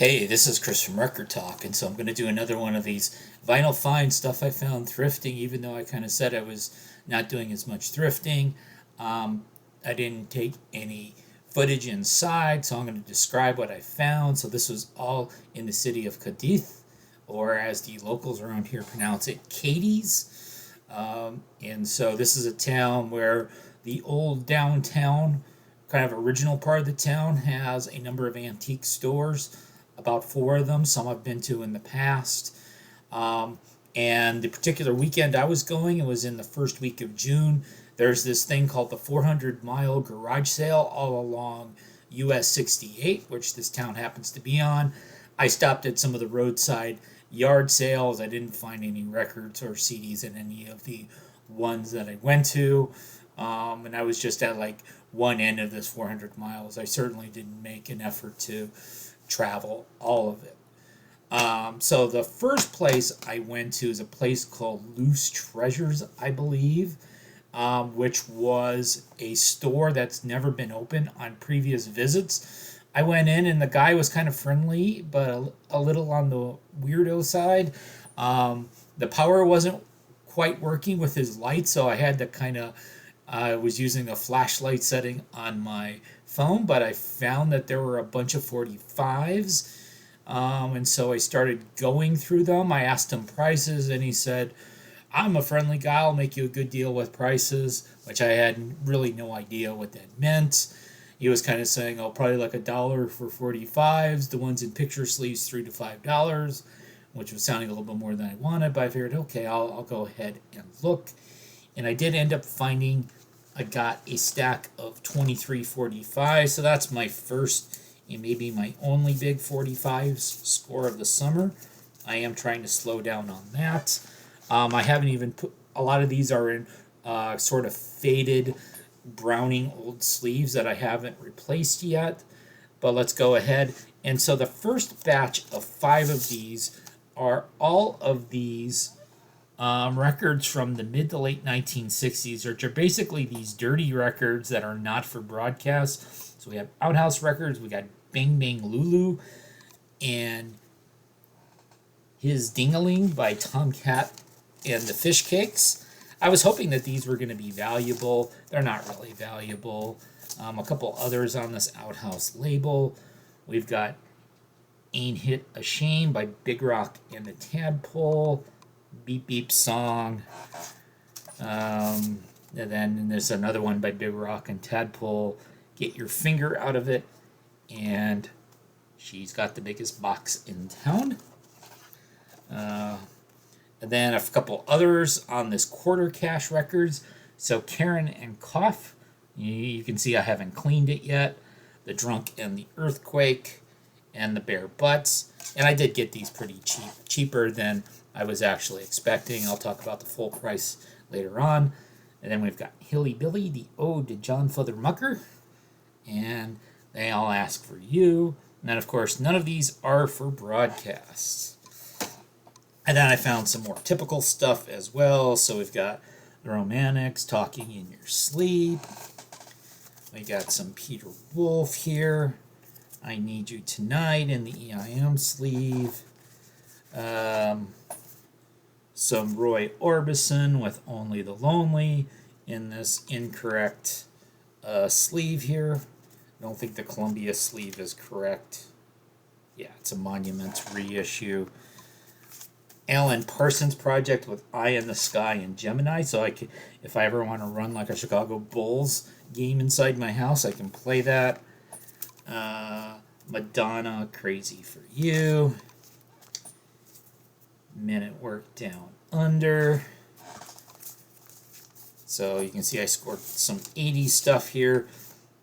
Hey, this is Chris from Rekkid Talk, and so I'm going to do another one of these vinyl find stuff I found thrifting, even though I kind of said I was not doing as much thrifting. I didn't take any footage inside, so I'm going to describe what I found. So this was all in the city of Cádiz, or as the locals around here pronounce it, Cádiz. And so this is a town where the old downtown, kind of original part of the town, has a number of antique stores, about four of them. Some I've been to in the past. And the particular weekend I was going, it was in the first week of June. There's this thing called the 400-mile garage sale all along US 68, which this town happens to be on. I stopped at some of the roadside yard sales. I didn't find any records or CDs in any of the ones that I went to. And I was just at like one end of this 400 miles. I certainly didn't make an effort to travel all of it. So the first place I went to is a place called Loose Treasures, I believe, which was a store that's never been open on previous visits. I went in and the guy was kind of friendly, but a little on the weirdo side. The power wasn't quite working with his light, so I had to kind of I was using a flashlight setting on my phone, but I found that there were a bunch of 45s. And so I started going through them. I asked him prices, and he said, I'm a friendly guy. I'll make you a good deal with prices, which I had really no idea what that meant. He was kind of saying, oh, probably like $1 for 45s. The ones in picture sleeves, $3 to $5, which was sounding a little bit more than I wanted. But I figured, okay, I'll go ahead and look. And I did end up finding I got a stack of 2345, so that's my first and maybe my only big 45s score of the summer. I am trying to slow down on that. I haven't even put, a lot of these are in sort of faded browning old sleeves that I haven't replaced yet, but let's go ahead. And so the first batch of 5 of these are all of these records from the mid to late 1960s, which are basically these dirty records that are not for broadcast. So we have Outhouse Records, we got Bang Bang Lulu, and His Ding-a-Ling by Tomcat and the Fish Cakes. I was hoping that these were going to be valuable. They're not really valuable. A couple others on this Outhouse label. We've got Ain't Hit a Shame by Big Rock and the Tadpole. Beep Beep Song. And then there's another one by Big Rock and Tadpole. Get Your Finger Out of It. And She's Got the Biggest Box in Town. And then a couple others on this Quarter Cash Records. So Karen and Koff. You can see I haven't cleaned it yet. The Drunk and the Earthquake. And the Bare Butts. And I did get these pretty cheap. Cheaper than I was actually expecting. I'll talk about the full price later on. And then we've got Hilly Billy, the Ode to John Feather Mucker. And They All Ask for You. And then, of course, none of these are for broadcast. And then I found some more typical stuff as well. So we've got the Romantics, Talking in Your Sleep. We got some Peter Wolf here. I Need You Tonight in the EIM sleeve. Some Roy Orbison with Only the Lonely in this incorrect sleeve here. I don't think the Columbia sleeve is correct. Yeah, it's a Monuments reissue. Alan Parsons Project with Eye in the Sky and Gemini. So I can, if I ever want to run like a Chicago Bulls game inside my house, I can play that. Madonna, Crazy for You. Men at Work Down Under. So you can see I scored some 80s stuff here.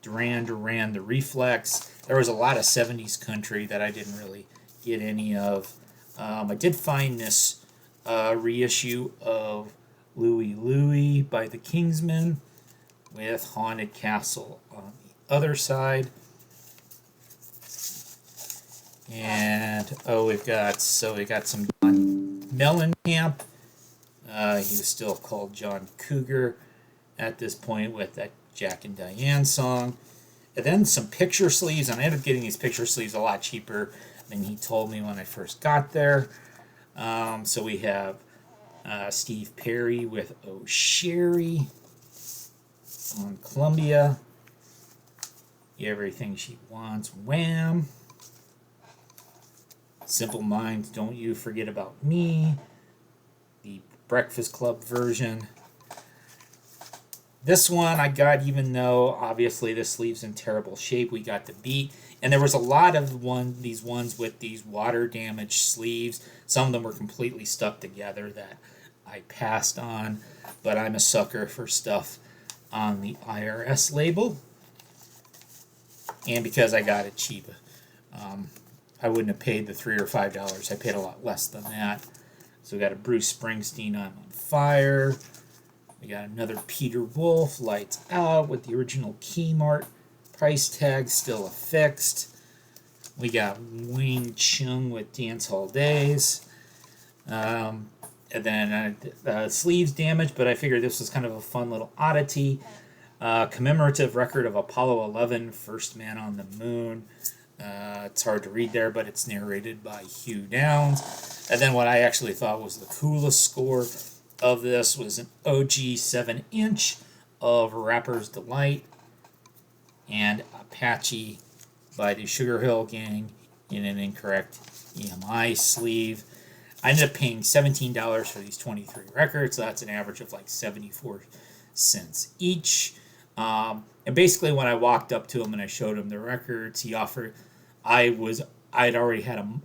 Duran Duran, The Reflex. There was a lot of 70s country that I didn't really get any of. I did find this reissue of Louie Louie by the Kingsmen with Haunted Castle on the other side. And we got some John Mellencamp. He was still called John Cougar at this point with that Jack and Diane song. And then some picture sleeves, and I ended up getting these picture sleeves a lot cheaper than he told me when I first got there. So we have Steve Perry with Oh Sherry on Columbia. Everything She Wants, Wham. Simple Minds, Don't You Forget About Me. The Breakfast Club version. This one I got, even though obviously the sleeve's in terrible shape, we got the beat. And there was a lot of these ones with these water damaged sleeves. Some of them were completely stuck together that I passed on. But I'm a sucker for stuff on the IRS label. And because I got it cheap, I wouldn't have paid the $3 or $5. I paid a lot less than that. So we got a Bruce Springsteen, I'm on Fire. We got another Peter Wolf, Lights Out, with the original Kmart price tag still affixed. We got Wayne Chung with Dance Hall Days. And then sleeves damaged, but I figured this was kind of a fun little oddity. Commemorative record of Apollo 11, First Man on the Moon. It's hard to read there, but it's narrated by Hugh Downs. And then what I actually thought was the coolest score of this was an OG 7-inch of Rapper's Delight and Apache by the Sugar Hill Gang in an incorrect EMI sleeve. I ended up paying $17 for these 23 records, so that's an average of like 74 cents each. And basically when I walked up to him and I showed him the records, he offered, I'd already had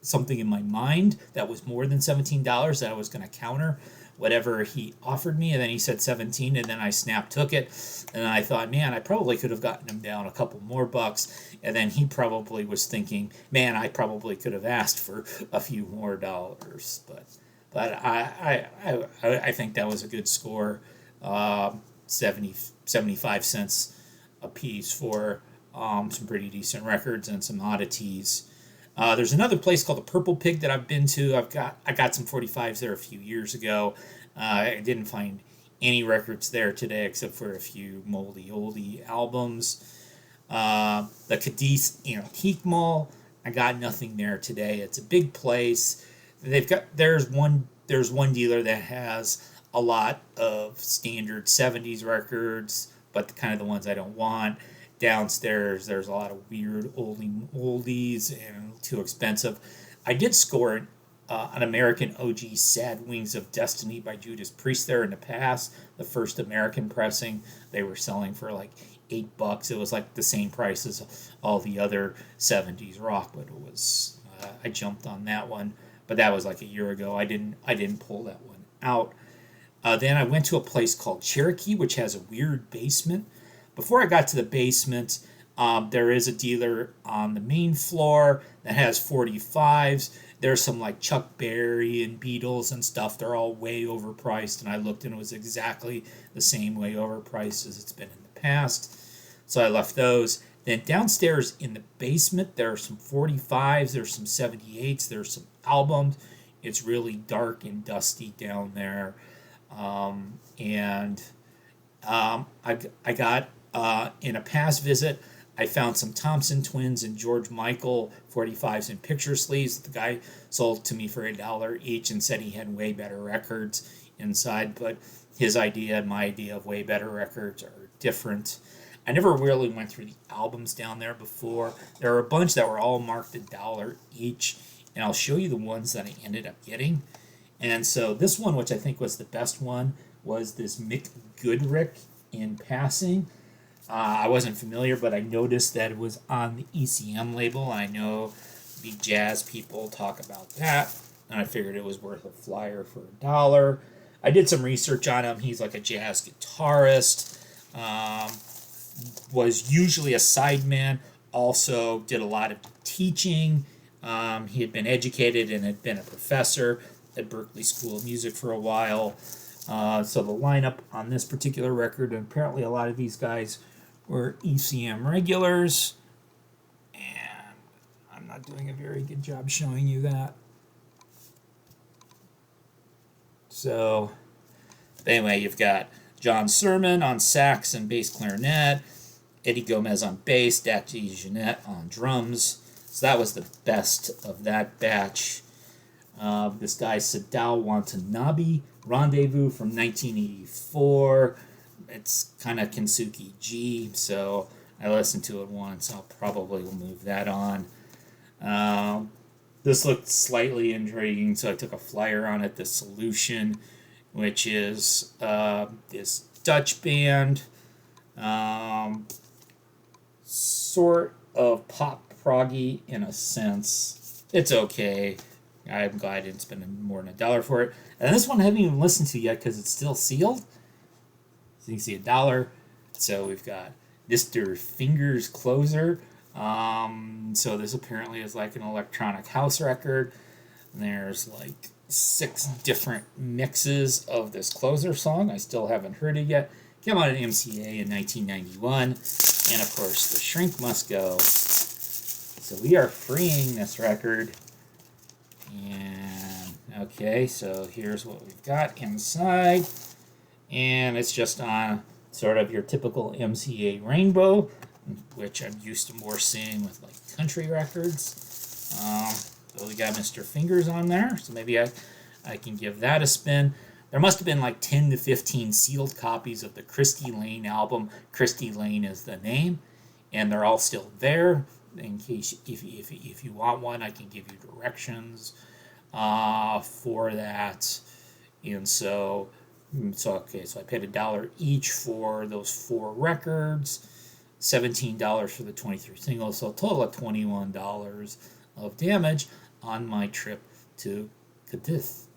something in my mind that was more than $17 that I was going to counter whatever he offered me, and then he said 17, and then I took it, and I thought, man, I probably could have gotten him down a couple more bucks, and then he probably was thinking, man, I probably could have asked for a few more dollars, but I think that was a good score. 75 cents a piece for some pretty decent records and some oddities. There's another place called the Purple Pig that I've been to. I got some 45s there a few years ago. I didn't find any records there today except for a few moldy oldie albums. The Cádiz Antique Mall, I got nothing there today. It's a big place. There's one dealer that has a lot of standard 70s records, but kind of the ones I don't want. Downstairs, there's a lot of weird oldies and too expensive. I did score an American OG Sad Wings of Destiny by Judas Priest there in the past. The first American pressing, they were selling for like $8. It was like the same price as all the other 70s rock, but it was I jumped on that one, but that was like a year ago. I didn't pull that one out. Then I went to a place called Cherokee, which has a weird basement. Before I got to the basement, there is a dealer on the main floor that has 45s. There's some like Chuck Berry and Beatles and stuff. They're all way overpriced, and I looked and it was exactly the same way overpriced as it's been in the past. So I left those. Then downstairs in the basement, there are some 45s, there's some 78s, there's some albums. It's really dark and dusty down there. I got in a past visit, I found some Thompson Twins and George Michael 45s and picture sleeves. The guy sold to me for $1 each and said he had way better records inside, but his idea and my idea of way better records are different. I never really went through the albums down there before. There are a bunch that were all marked $1 each, and I'll show you the ones that I ended up getting. And so this one, which I think was the best one, was this Mick Goodrick in Passing. I wasn't familiar, but I noticed that it was on the ECM label. I know the jazz people talk about that, and I figured it was worth a flyer for $1. I did some research on him. He's like a jazz guitarist, was usually a sideman, also did a lot of teaching. He had been educated and had been a professor at Berklee School of Music for a while. So the lineup on this particular record, and apparently a lot of these guys were ECM regulars, and I'm not doing a very good job showing you that. So anyway, you've got John Sermon on sax and bass clarinet, Eddie Gomez on bass, Dak Jeanette on drums, So that was the best of that batch. This guy Sadao Watanabe, Rendezvous from 1984. It's kind of Kensuke G, so I listened to it once. I'll probably move that on. This looked slightly intriguing, so I took a flyer on it. The Solution, which is this Dutch band, sort of pop proggy in a sense. It's okay. I'm glad I didn't spend more than $1 for it. And this one I haven't even listened to yet because it's still sealed. So you can see $1. So we've got Mr. Fingers Closer. So this apparently is like an electronic house record. And there's like 6 different mixes of this Closer song. I still haven't heard it yet. Came out at MCA in 1991. And of course, The Shrink Must Go. So we are freeing this record. And okay, so here's what we've got inside. And it's just on sort of your typical MCA rainbow, which I'm used to more seeing with like country records. So we got Mr. Fingers on there, so maybe I can give that a spin. There must have been like 10 to 15 sealed copies of the Christy Lane album. Christy Lane is the name, and they're all still there. In case if you want one, I can give you directions for that. And so okay, so I paid $1 each for those 4 records, $17 for the 23 singles, so a total of $21 of damage on my trip to Cádiz.